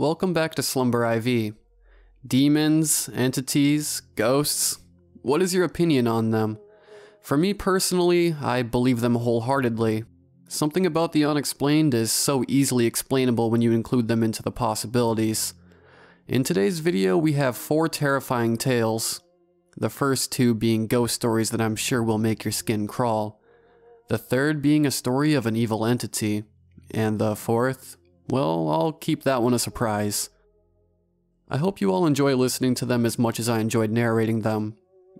Welcome back to Slumber IV. Demons, entities, ghosts, what is your opinion on them? For me personally, I believe them wholeheartedly. Something about the unexplained is so easily explainable when you include them into the possibilities. In today's video, we have 4 terrifying tales. The first 2 being ghost stories that I'm sure will make your skin crawl. The third being a story of an evil entity. And the fourth, well, I'll keep that one a surprise. I hope you all enjoy listening to them as much as I enjoyed narrating them.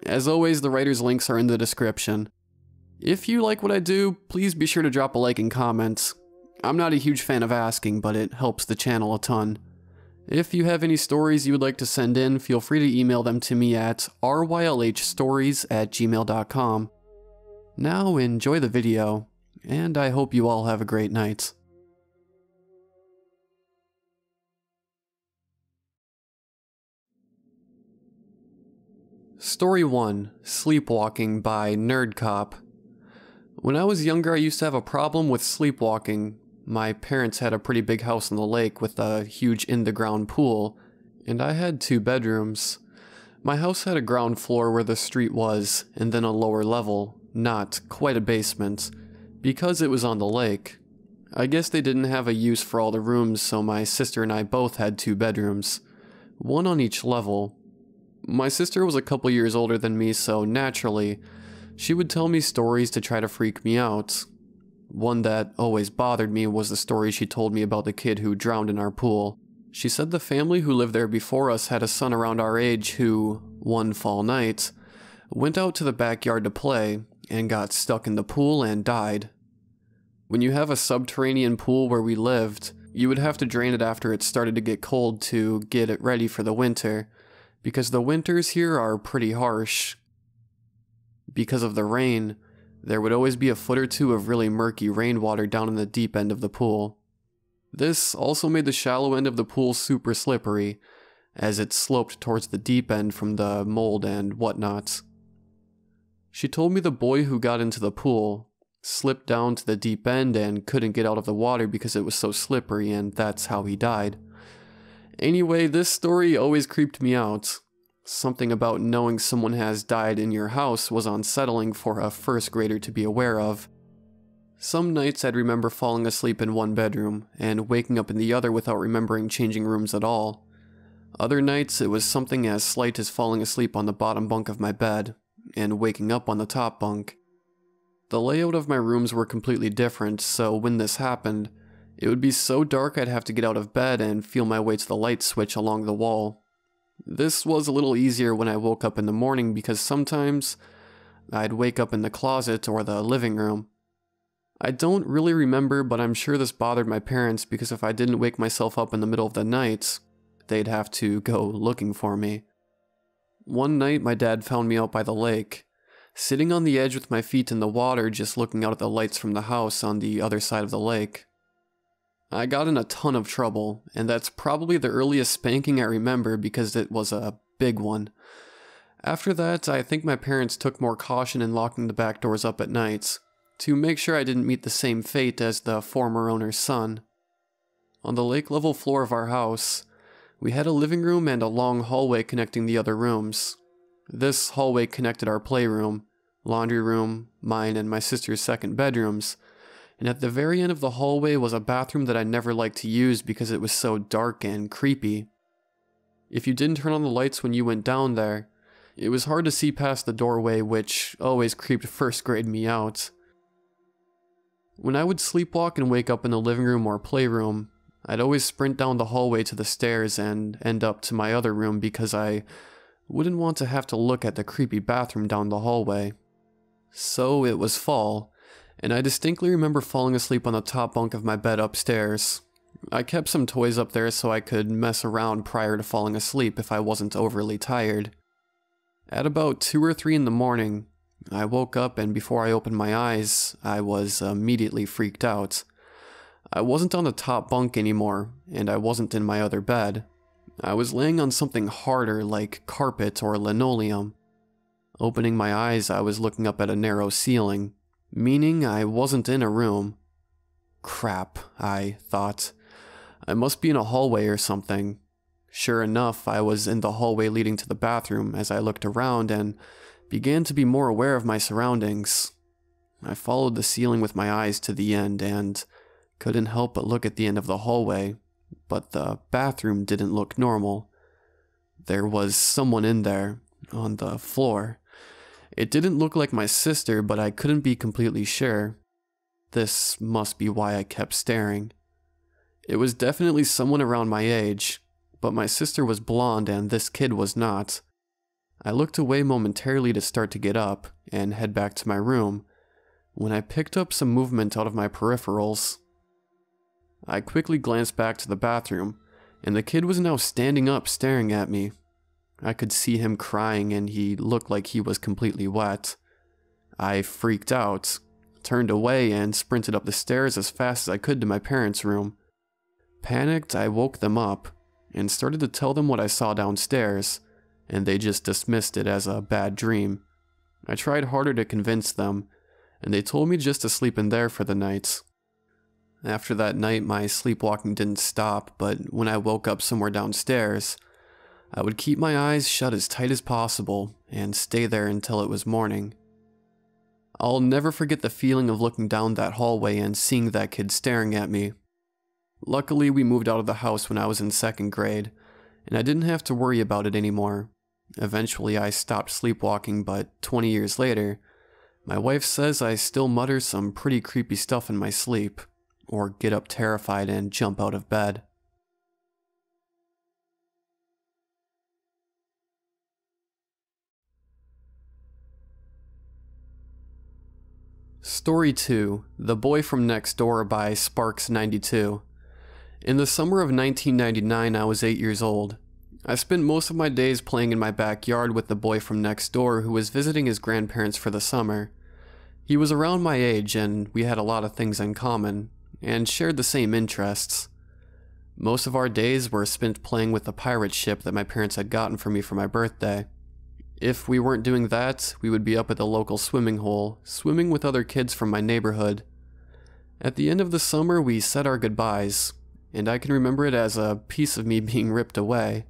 As always, the writer's links are in the description. If you like what I do, please be sure to drop a like and comment. I'm not a huge fan of asking, but it helps the channel a ton. If you have any stories you would like to send in, feel free to email them to me at rylhstories@gmail.com. Now enjoy the video, and I hope you all have a great night. Story 1, Sleepwalking by Nerdcop. When I was younger, I used to have a problem with sleepwalking. My parents had a pretty big house on the lake with a huge in-the-ground pool, and I had 2 bedrooms. My house had a ground floor where the street was, and then a lower level, not quite a basement, because it was on the lake. I guess they didn't have a use for all the rooms, so my sister and I both had 2 bedrooms, one on each level. My sister was a couple years older than me, so naturally, she would tell me stories to try to freak me out. One that always bothered me was the story she told me about the kid who drowned in our pool. She said the family who lived there before us had a son around our age who, one fall night, went out to the backyard to play and got stuck in the pool and died. When you have a subterranean pool where we lived, you would have to drain it after it started to get cold to get it ready for the winter, because the winters here are pretty harsh. Because of the rain, there would always be a foot or 2 of really murky rainwater down in the deep end of the pool. This also made the shallow end of the pool super slippery, as it sloped towards the deep end from the mold and whatnot. She told me the boy who got into the pool slipped down to the deep end and couldn't get out of the water because it was so slippery, and that's how he died. Anyway, this story always creeped me out. Something about knowing someone has died in your house was unsettling for a first grader to be aware of. Some nights I'd remember falling asleep in one bedroom and waking up in the other without remembering changing rooms at all. Other nights it was something as slight as falling asleep on the bottom bunk of my bed and waking up on the top bunk. The layout of my rooms were completely different, so when this happened, it would be so dark I'd have to get out of bed and feel my way to the light switch along the wall. This was a little easier when I woke up in the morning because sometimes I'd wake up in the closet or the living room. I don't really remember, but I'm sure this bothered my parents because if I didn't wake myself up in the middle of the night, they'd have to go looking for me. One night my dad found me out by the lake, sitting on the edge with my feet in the water just looking out at the lights from the house on the other side of the lake. I got in a ton of trouble, and that's probably the earliest spanking I remember because it was a big one. After that, I think my parents took more caution in locking the back doors up at nights, to make sure I didn't meet the same fate as the former owner's son. On the lake-level floor of our house, we had a living room and a long hallway connecting the other rooms. This hallway connected our playroom, laundry room, mine and my sister's second bedrooms, and at the very end of the hallway was a bathroom that I never liked to use because it was so dark and creepy. If you didn't turn on the lights when you went down there, it was hard to see past the doorway, which always creeped first grade me out. When I would sleepwalk and wake up in the living room or playroom, I'd always sprint down the hallway to the stairs and end up to my other room because I wouldn't want to have to look at the creepy bathroom down the hallway. So it was fall, and I distinctly remember falling asleep on the top bunk of my bed upstairs. I kept some toys up there so I could mess around prior to falling asleep if I wasn't overly tired. At about 2 or 3 in the morning, I woke up, and before I opened my eyes, I was immediately freaked out. I wasn't on the top bunk anymore, and I wasn't in my other bed. I was laying on something harder like carpet or linoleum. Opening my eyes, I was looking up at a narrow ceiling, meaning I wasn't in a room. Crap, I thought. I must be in a hallway or something. Sure enough, I was in the hallway leading to the bathroom as I looked around and began to be more aware of my surroundings. I followed the ceiling with my eyes to the end and couldn't help but look at the end of the hallway, but the bathroom didn't look normal. There was someone in there, on the floor. It didn't look like my sister, but I couldn't be completely sure. This must be why I kept staring. It was definitely someone around my age, but my sister was blonde and this kid was not. I looked away momentarily to start to get up and head back to my room, when I picked up some movement out of my peripherals. I quickly glanced back to the bathroom, and the kid was now standing up staring at me. I could see him crying and he looked like he was completely wet. I freaked out, turned away and sprinted up the stairs as fast as I could to my parents' room. Panicked, I woke them up and started to tell them what I saw downstairs, and they just dismissed it as a bad dream. I tried harder to convince them, and they told me just to sleep in there for the night. After that night, my sleepwalking didn't stop, but when I woke up somewhere downstairs, I would keep my eyes shut as tight as possible and stay there until it was morning. I'll never forget the feeling of looking down that hallway and seeing that kid staring at me. Luckily, we moved out of the house when I was in 2nd grade, and I didn't have to worry about it anymore. Eventually, I stopped sleepwalking, but 20 years later, my wife says I still mutter some pretty creepy stuff in my sleep, or get up terrified and jump out of bed. Story 2, The Boy from Next Door by Sparks92. In the summer of 1999, I was 8 years old. I spent most of my days playing in my backyard with the boy from next door who was visiting his grandparents for the summer. He was around my age and we had a lot of things in common, and shared the same interests. Most of our days were spent playing with the pirate ship that my parents had gotten for me for my birthday. If we weren't doing that, we would be up at the local swimming hole, swimming with other kids from my neighborhood. At the end of the summer, we said our goodbyes, and I can remember it as a piece of me being ripped away.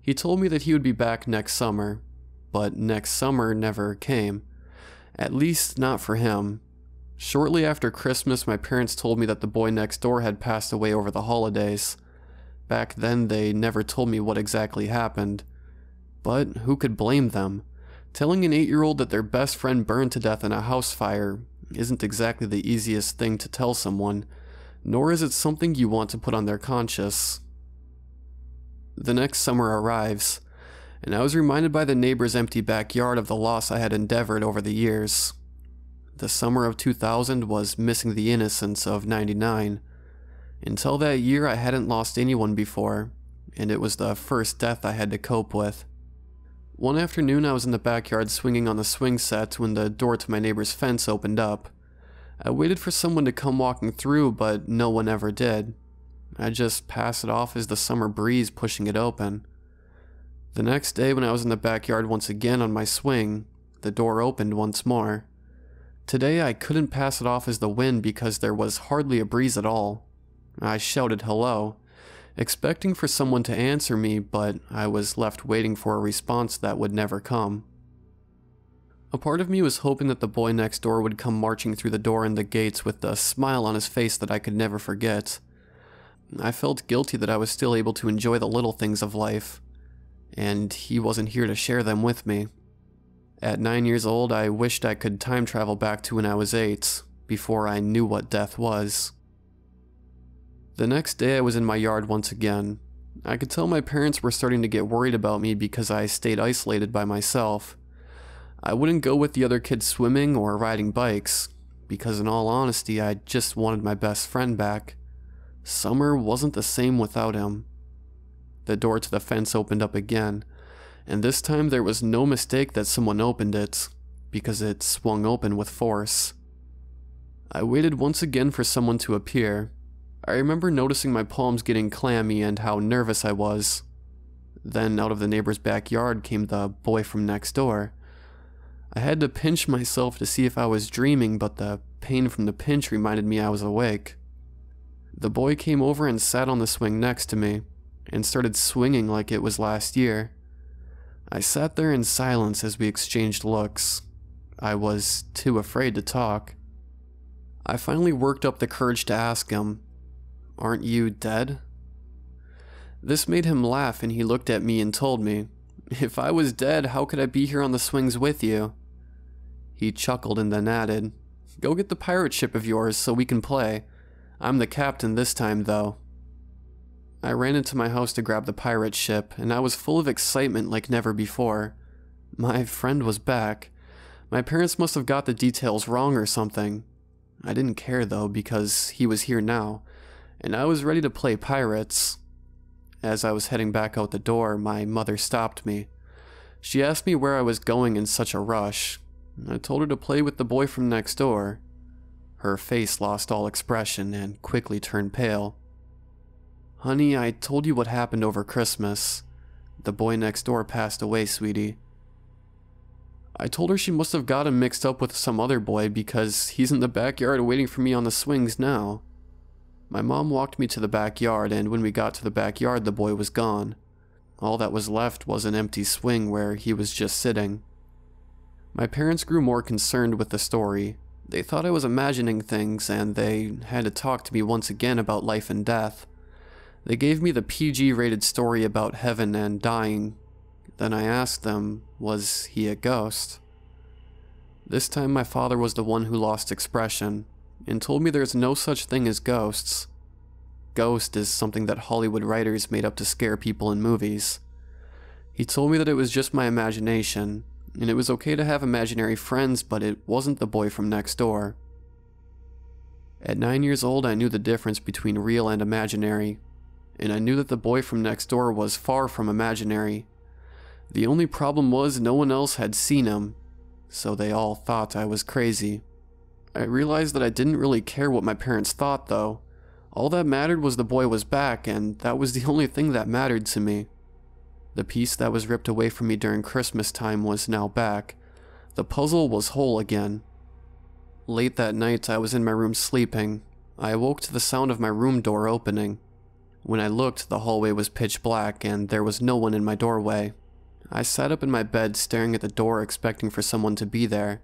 He told me that he would be back next summer, but next summer never came. At least not for him. Shortly after Christmas, my parents told me that the boy next door had passed away over the holidays. Back then, they never told me what exactly happened. But who could blame them? Telling an 8-year-old that their best friend burned to death in a house fire isn't exactly the easiest thing to tell someone, nor is it something you want to put on their conscience. The next summer arrives, and I was reminded by the neighbor's empty backyard of the loss I had endeavored over the years. The summer of 2000 was missing the innocence of 99. Until that year, I hadn't lost anyone before, and it was the first death I had to cope with. One afternoon, I was in the backyard swinging on the swing set when the door to my neighbor's fence opened up. I waited for someone to come walking through, but no one ever did. I just passed it off as the summer breeze pushing it open. The next day, when I was in the backyard once again on my swing, the door opened once more. Today, I couldn't pass it off as the wind because there was hardly a breeze at all. I shouted hello, expecting for someone to answer me, but I was left waiting for a response that would never come. A part of me was hoping that the boy next door would come marching through the door and the gates with a smile on his face that I could never forget. I felt guilty that I was still able to enjoy the little things of life, and he wasn't here to share them with me. At 9 years old, I wished I could time travel back to when I was 8, before I knew what death was. The next day I was in my yard once again. I could tell my parents were starting to get worried about me because I stayed isolated by myself. I wouldn't go with the other kids swimming or riding bikes, because in all honesty, I just wanted my best friend back. Summer wasn't the same without him. The door to the fence opened up again, and this time there was no mistake that someone opened it, because it swung open with force. I waited once again for someone to appear. I remember noticing my palms getting clammy and how nervous I was. Then out of the neighbor's backyard came the boy from next door. I had to pinch myself to see if I was dreaming, but the pain from the pinch reminded me I was awake. The boy came over and sat on the swing next to me, and started swinging like it was last year. I sat there in silence as we exchanged looks. I was too afraid to talk. I finally worked up the courage to ask him, "Aren't you dead?" This made him laugh, and he looked at me and told me, "If I was dead, how could I be here on the swings with you?" He chuckled and then added, "Go get the pirate ship of yours so we can play. I'm the captain this time, though." I ran into my house to grab the pirate ship, and I was full of excitement like never before. My friend was back. My parents must have got the details wrong or something. I didn't care though, because he was here now, and I was ready to play pirates. As I was heading back out the door, my mother stopped me. She asked me where I was going in such a rush. I told her to play with the boy from next door. Her face lost all expression and quickly turned pale. "Honey, I told you what happened over Christmas. The boy next door passed away, sweetie." I told her she must have got him mixed up with some other boy because he's in the backyard waiting for me on the swings now. My mom walked me to the backyard, and when we got to the backyard, the boy was gone. All that was left was an empty swing where he was just sitting. My parents grew more concerned with the story. They thought I was imagining things, and they had to talk to me once again about life and death. They gave me the PG-rated story about heaven and dying. Then I asked them, was he a ghost? This time my father was the one who lost expression, and told me there's no such thing as ghosts. Ghost is something that Hollywood writers made up to scare people in movies. He told me that it was just my imagination, and it was okay to have imaginary friends, but it wasn't the boy from next door. At 9 years old, I knew the difference between real and imaginary, and I knew that the boy from next door was far from imaginary. The only problem was no one else had seen him, so they all thought I was crazy. I realized that I didn't really care what my parents thought, though. All that mattered was the boy was back, and that was the only thing that mattered to me. The piece that was ripped away from me during Christmas time was now back. The puzzle was whole again. Late that night, I was in my room sleeping. I awoke to the sound of my room door opening. When I looked, the hallway was pitch black, and there was no one in my doorway. I sat up in my bed, staring at the door, expecting for someone to be there.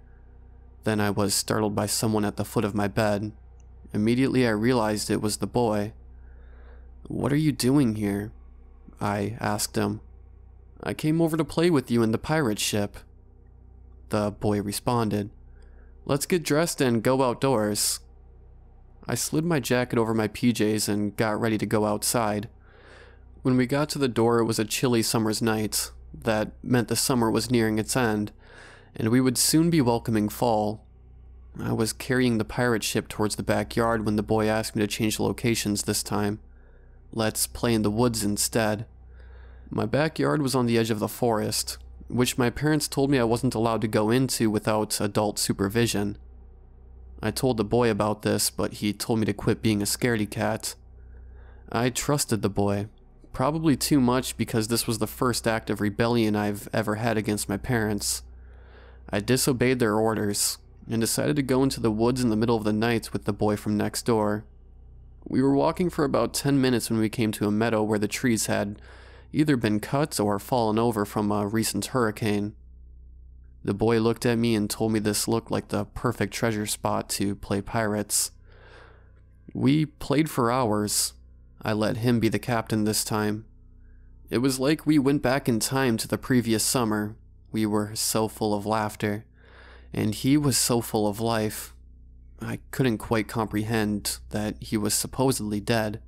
Then I was startled by someone at the foot of my bed. Immediately I realized it was the boy. "What are you doing here?" I asked him. "I came over to play with you in the pirate ship." The boy responded, "Let's get dressed and go outdoors." I slid my jacket over my PJs and got ready to go outside. When we got to the door, it was a chilly summer's night. That meant the summer was nearing its end, and we would soon be welcoming fall. I was carrying the pirate ship towards the backyard when the boy asked me to change locations this time. Let's play in the woods instead. My backyard was on the edge of the forest, which my parents told me I wasn't allowed to go into without adult supervision. I told the boy about this, but he told me to quit being a scaredy cat. I trusted the boy. Probably too much, because this was the first act of rebellion I've ever had against my parents. I disobeyed their orders, and decided to go into the woods in the middle of the night with the boy from next door. We were walking for about 10 minutes when we came to a meadow where the trees had either been cut or fallen over from a recent hurricane. The boy looked at me and told me this looked like the perfect treasure spot to play pirates. We played for hours. I let him be the captain this time. It was like we went back in time to the previous summer. We were so full of laughter, and he was so full of life. I couldn't quite comprehend that he was supposedly dead.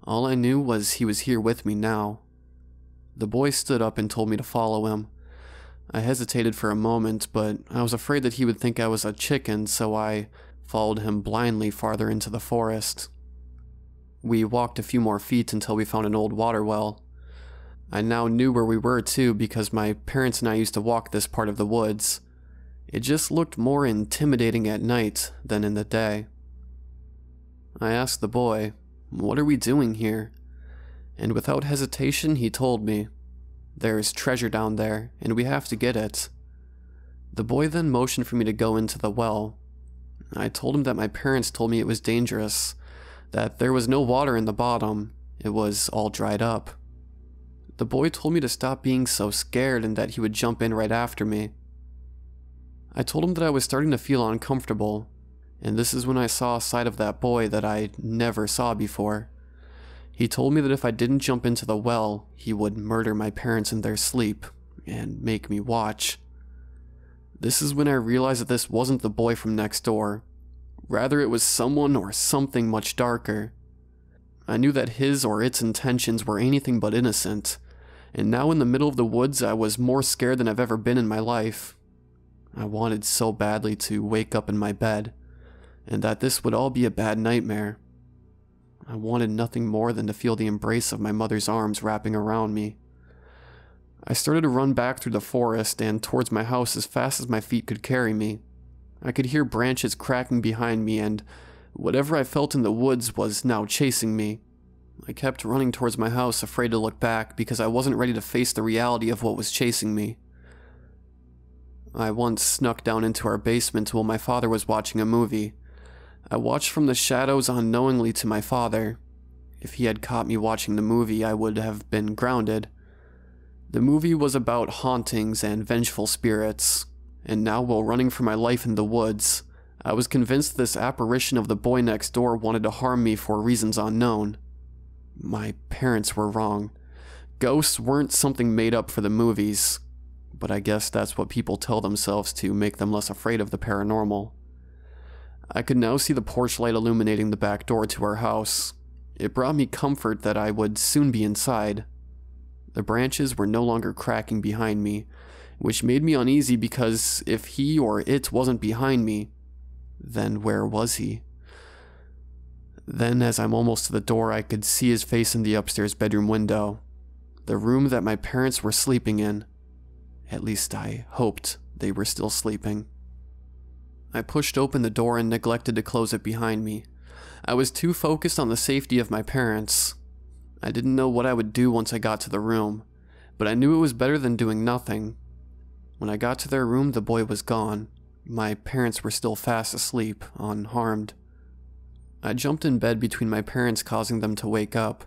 All I knew was he was here with me now. The boy stood up and told me to follow him. I hesitated for a moment, but I was afraid that he would think I was a chicken, so I followed him blindly farther into the forest. We walked a few more feet until we found an old water well. I now knew where we were too, because my parents and I used to walk this part of the woods. It just looked more intimidating at night than in the day. I asked the boy, "What are we doing here?" And without hesitation he told me, "There's treasure down there, and we have to get it." The boy then motioned for me to go into the well. I told him that my parents told me it was dangerous. that there was no water in the bottom, it was all dried up. The boy told me to stop being so scared and that he would jump in right after me. I told him that I was starting to feel uncomfortable, and this is when I saw a side of that boy that I never saw before. He told me that if I didn't jump into the well, he would murder my parents in their sleep and make me watch. This is when I realized that this wasn't the boy from next door. Rather, it was someone or something much darker. I knew that his or its intentions were anything but innocent, and now in the middle of the woods I was more scared than I've ever been in my life. I wanted so badly to wake up in my bed, and that this would all be a bad nightmare. I wanted nothing more than to feel the embrace of my mother's arms wrapping around me. I started to run back through the forest and towards my house as fast as my feet could carry me. I could hear branches cracking behind me, and whatever I felt in the woods was now chasing me. I kept running towards my house, afraid to look back because I wasn't ready to face the reality of what was chasing me. I once snuck down into our basement while my father was watching a movie. I watched from the shadows unknowingly to my father. If he had caught me watching the movie, I would have been grounded. The movie was about hauntings and vengeful spirits, and now while running for my life in the woods, I was convinced this apparition of the boy next door wanted to harm me for reasons unknown. My parents were wrong. Ghosts weren't something made up for the movies, but I guess that's what people tell themselves to make them less afraid of the paranormal. I could now see the porch light illuminating the back door to our house. It brought me comfort that I would soon be inside. The branches were no longer cracking behind me, which made me uneasy because if he or it wasn't behind me, then where was he? Then, as I'm almost to the door, I could see his face in the upstairs bedroom window, the room that my parents were sleeping in. At least I hoped they were still sleeping. I pushed open the door and neglected to close it behind me. I was too focused on the safety of my parents. I didn't know what I would do once I got to the room, but I knew it was better than doing nothing. When I got to their room, the boy was gone. My parents were still fast asleep, unharmed. I jumped in bed between my parents, causing them to wake up.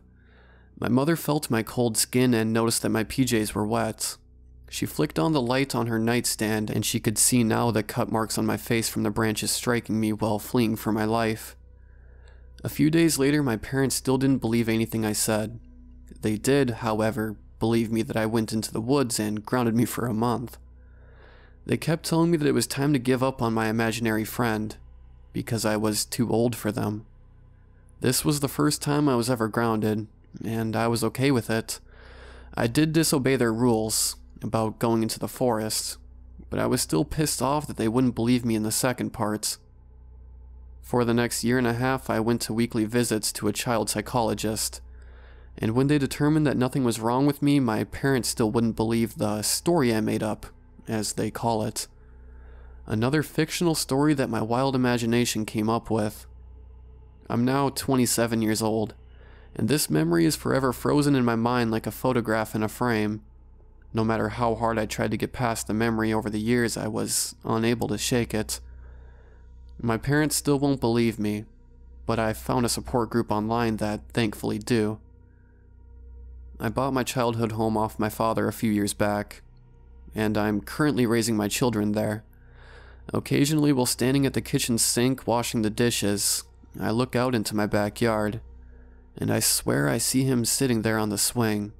My mother felt my cold skin and noticed that my PJs were wet. She flicked on the light on her nightstand, and she could see now the cut marks on my face from the branches striking me while fleeing for my life. A few days later, my parents still didn't believe anything I said. They did, however, believe me that I went into the woods and grounded me for a month. They kept telling me that it was time to give up on my imaginary friend, because I was too old for them. This was the first time I was ever grounded, and I was okay with it. I did disobey their rules about going into the forest, but I was still pissed off that they wouldn't believe me in the second part. For the next year and a half, I went to weekly visits to a child psychologist, and when they determined that nothing was wrong with me, my parents still wouldn't believe the story I made up, as they call it. Another fictional story that my wild imagination came up with. I'm now 27 years old, and this memory is forever frozen in my mind like a photograph in a frame. No matter how hard I tried to get past the memory over the years, I was unable to shake it. My parents still won't believe me, but I found a support group online that thankfully do. I bought my childhood home off my father a few years back, and I'm currently raising my children there. Occasionally, while standing at the kitchen sink washing the dishes, I look out into my backyard, and I swear I see him sitting there on the swing,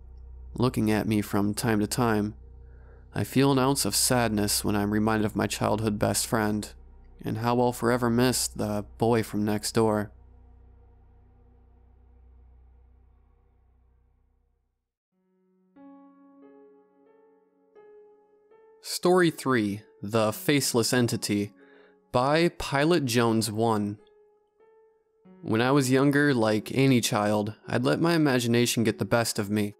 looking at me from time to time. I feel an ounce of sadness when I'm reminded of my childhood best friend, and how I'll forever miss the boy from next door. Story 3, The Faceless Entity, by Pilot Jones 1. When I was younger, like any child, I'd let my imagination get the best of me.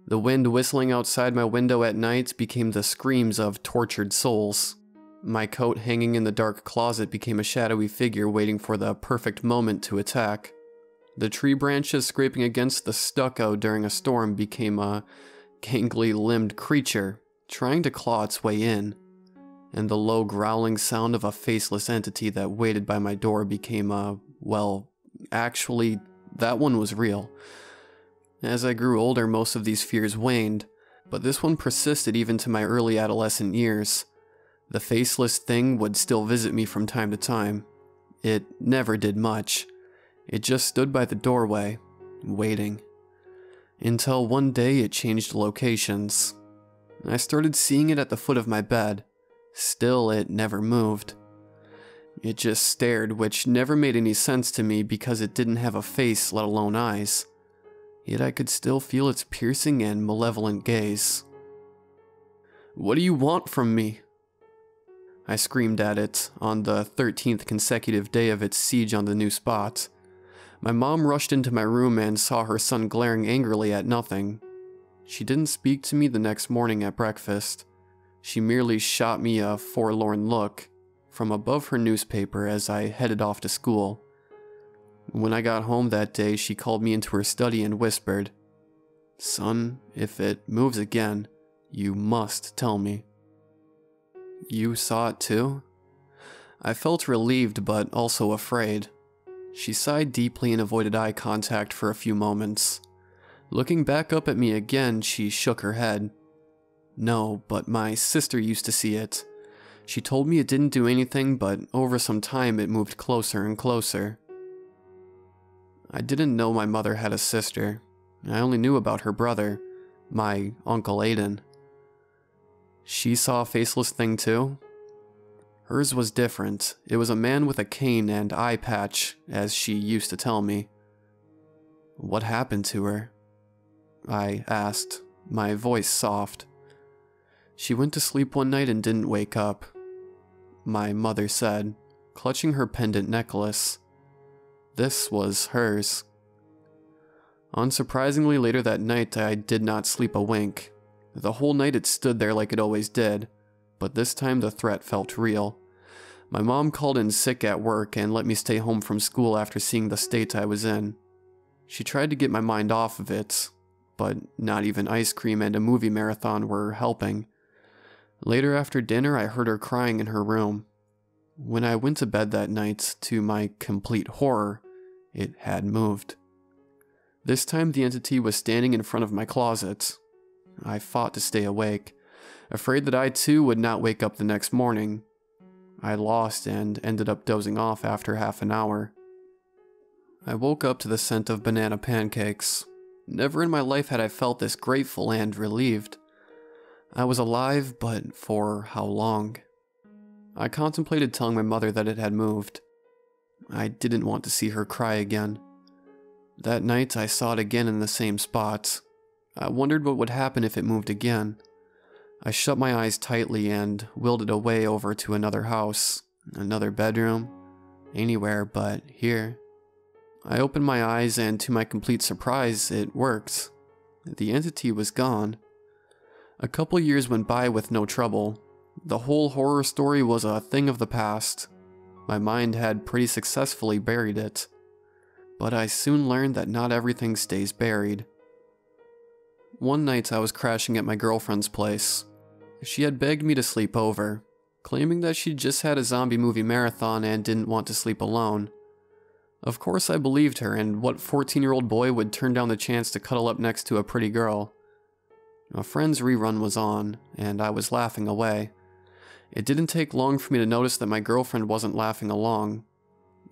The wind whistling outside my window at night became the screams of tortured souls. My coat hanging in the dark closet became a shadowy figure waiting for the perfect moment to attack. The tree branches scraping against the stucco during a storm became a gangly-limbed creature trying to claw its way in, and the low growling sound of a faceless entity that waited by my door became a, well, actually, that one was real. As I grew older, most of these fears waned, but this one persisted even to my early adolescent years. The faceless thing would still visit me from time to time. It never did much. It just stood by the doorway, waiting. Until one day it changed locations. I started seeing it at the foot of my bed. Still, it never moved. It just stared, which never made any sense to me because it didn't have a face, let alone eyes. Yet I could still feel its piercing and malevolent gaze. "What do you want from me?" I screamed at it on the 13th consecutive day of its siege on the new spot. My mom rushed into my room and saw her son glaring angrily at nothing. She didn't speak to me the next morning at breakfast. She merely shot me a forlorn look from above her newspaper as I headed off to school. When I got home that day, she called me into her study and whispered, "Son, if it moves again, you must tell me." "You saw it too?" I felt relieved but also afraid. She sighed deeply and avoided eye contact for a few moments. Looking back up at me again, she shook her head. "No, but my sister used to see it. She told me it didn't do anything, but over some time it moved closer and closer." I didn't know my mother had a sister. I only knew about her brother, my Uncle Aiden. She saw a faceless thing too? Hers was different. It was a man with a cane and eye patch, as she used to tell me. "What happened to her?" I asked, my voice soft. "She went to sleep one night and didn't wake up," my mother said, clutching her pendant necklace. This was hers. Unsurprisingly, later that night, I did not sleep a wink. The whole night it stood there like it always did, but this time the threat felt real. My mom called in sick at work and let me stay home from school after seeing the state I was in. She tried to get my mind off of it, but not even ice cream and a movie marathon were helping. Later after dinner, I heard her crying in her room. When I went to bed that night, to my complete horror, it had moved. This time the entity was standing in front of my closet. I fought to stay awake, afraid that I too would not wake up the next morning. I lost and ended up dozing off after half an hour. I woke up to the scent of banana pancakes. Never in my life had I felt this grateful and relieved. I was alive, but for how long? I contemplated telling my mother that it had moved. I didn't want to see her cry again. That night I saw it again in the same spot. I wondered what would happen if it moved again. I shut my eyes tightly and willed it away over to another house, another bedroom, anywhere but here. I opened my eyes and to my complete surprise, it worked. The entity was gone. A couple years went by with no trouble. The whole horror story was a thing of the past. My mind had pretty successfully buried it. But I soon learned that not everything stays buried. One night I was crashing at my girlfriend's place. She had begged me to sleep over, claiming that she'd just had a zombie movie marathon and didn't want to sleep alone. Of course I believed her, and what 14-year-old boy would turn down the chance to cuddle up next to a pretty girl? A Friends rerun was on, and I was laughing away. It didn't take long for me to notice that my girlfriend wasn't laughing along.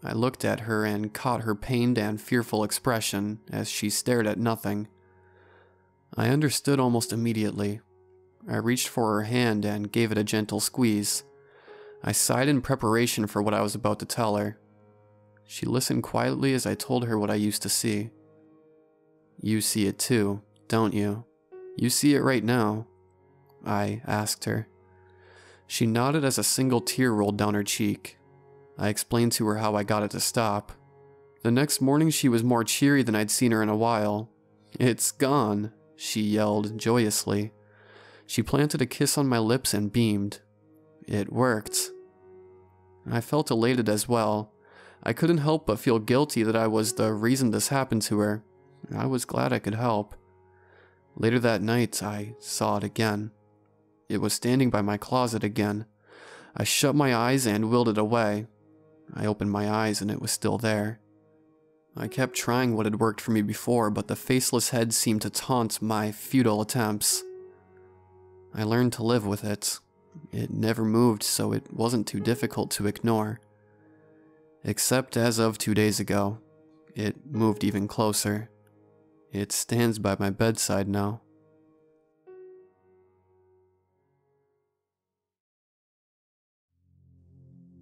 I looked at her and caught her pained and fearful expression as she stared at nothing. I understood almost immediately. I reached for her hand and gave it a gentle squeeze. I sighed in preparation for what I was about to tell her. She listened quietly as I told her what I used to see. "You see it too, don't you? You see it right now?" I asked her. She nodded as a single tear rolled down her cheek. I explained to her how I got it to stop. The next morning she was more cheery than I'd seen her in a while. "It's gone," she yelled joyously. She planted a kiss on my lips and beamed. It worked. I felt elated as well. I couldn't help but feel guilty that I was the reason this happened to her. I was glad I could help. Later that night, I saw it again. It was standing by my closet again. I shut my eyes and willed it away. I opened my eyes and it was still there. I kept trying what had worked for me before, but the faceless head seemed to taunt my futile attempts. I learned to live with it. It never moved, so it wasn't too difficult to ignore. Except as of 2 days ago, it moved even closer. It stands by my bedside now.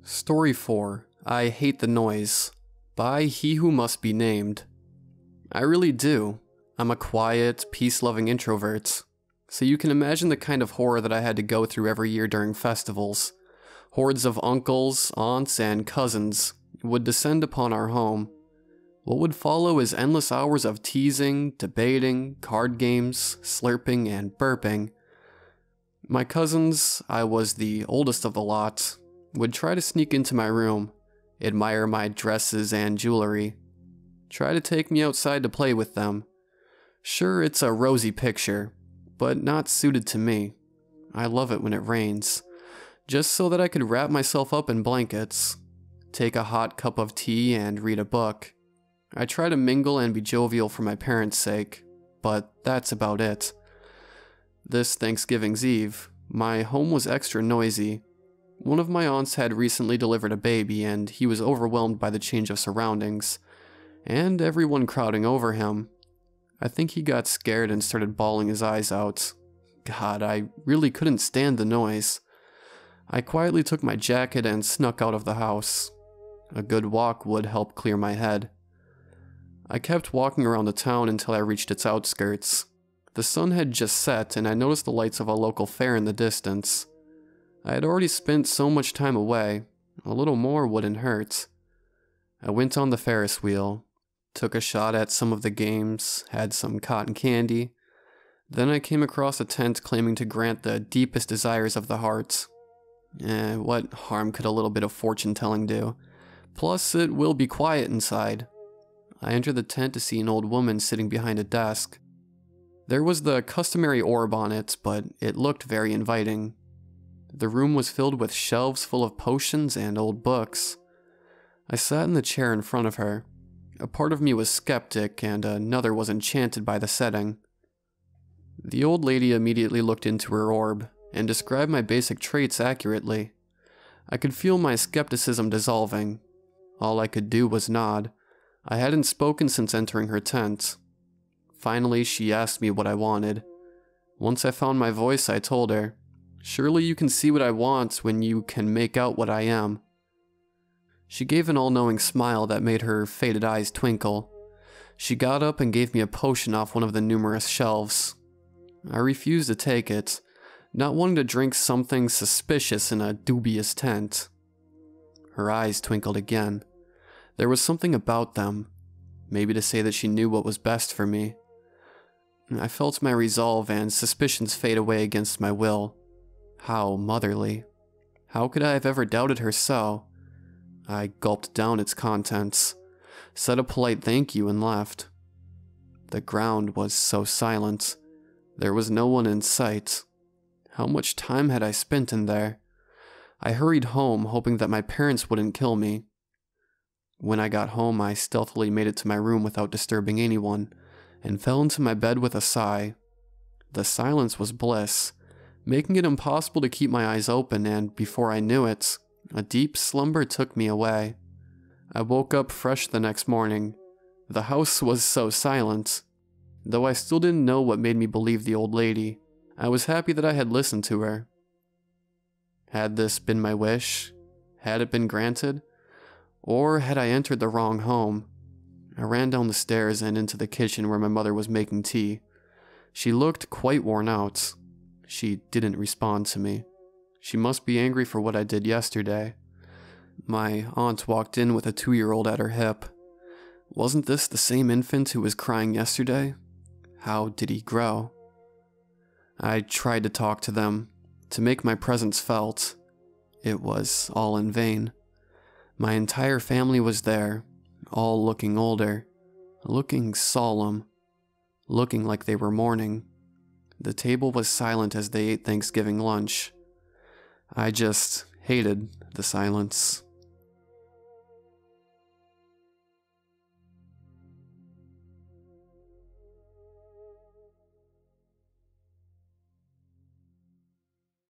Story 4. I Hate the Noise, by He Who Must Be Named. I really do. I'm a quiet, peace-loving introvert, so you can imagine the kind of horror that I had to go through every year during festivals. Hordes of uncles, aunts, and cousins would descend upon our home. What would follow is endless hours of teasing, debating, card games, slurping, and burping. My cousins, I was the oldest of the lot, would try to sneak into my room, admire my dresses and jewelry, try to take me outside to play with them. Sure, it's a rosy picture, but not suited to me. I love it when it rains, just so that I could wrap myself up in blankets, take a hot cup of tea, and read a book. I try to mingle and be jovial for my parents' sake, but that's about it. This Thanksgiving's Eve, my home was extra noisy. One of my aunts had recently delivered a baby, and he was overwhelmed by the change of surroundings, and everyone crowding over him. I think he got scared and started bawling his eyes out. God, I really couldn't stand the noise. I quietly took my jacket and snuck out of the house. A good walk would help clear my head. I kept walking around the town until I reached its outskirts. The sun had just set, and I noticed the lights of a local fair in the distance. I had already spent so much time away, a little more wouldn't hurt. I went on the Ferris wheel, took a shot at some of the games, had some cotton candy. Then I came across a tent claiming to grant the deepest desires of the heart. What harm could a little bit of fortune-telling do? Plus, it will be quiet inside. I entered the tent to see an old woman sitting behind a desk. There was the customary orb on it, but it looked very inviting. The room was filled with shelves full of potions and old books. I sat in the chair in front of her. A part of me was skeptic, and another was enchanted by the setting. The old lady immediately looked into her orb, and described my basic traits accurately. I could feel my skepticism dissolving. All I could do was nod. I hadn't spoken since entering her tent. Finally, she asked me what I wanted. Once I found my voice, I told her, "Surely you can see what I want when you can make out what I am." She gave an all-knowing smile that made her faded eyes twinkle. She got up and gave me a potion off one of the numerous shelves. I refused to take it, not wanting to drink something suspicious in a dubious tent. Her eyes twinkled again. There was something about them, maybe to say that she knew what was best for me. I felt my resolve and suspicions fade away against my will. How motherly. How could I have ever doubted her so? I gulped down its contents, said a polite thank you, and left. The ground was so silent. There was no one in sight. How much time had I spent in there? I hurried home, hoping that my parents wouldn't kill me. When I got home, I stealthily made it to my room without disturbing anyone, and fell into my bed with a sigh. The silence was bliss, making it impossible to keep my eyes open, and before I knew it, a deep slumber took me away. I woke up fresh the next morning. The house was so silent. Though I still didn't know what made me believe the old lady, I was happy that I had listened to her. Had this been my wish? Had it been granted? Or had I entered the wrong home? I ran down the stairs and into the kitchen where my mother was making tea. She looked quite worn out. She didn't respond to me. She must be angry for what I did yesterday. My aunt walked in with a 2-year-old at her hip. Wasn't this the same infant who was crying yesterday? How did he grow? I tried to talk to them, to make my presence felt. It was all in vain. My entire family was there, all looking older, looking solemn, looking like they were mourning. The table was silent as they ate Thanksgiving lunch. I just hated the silence.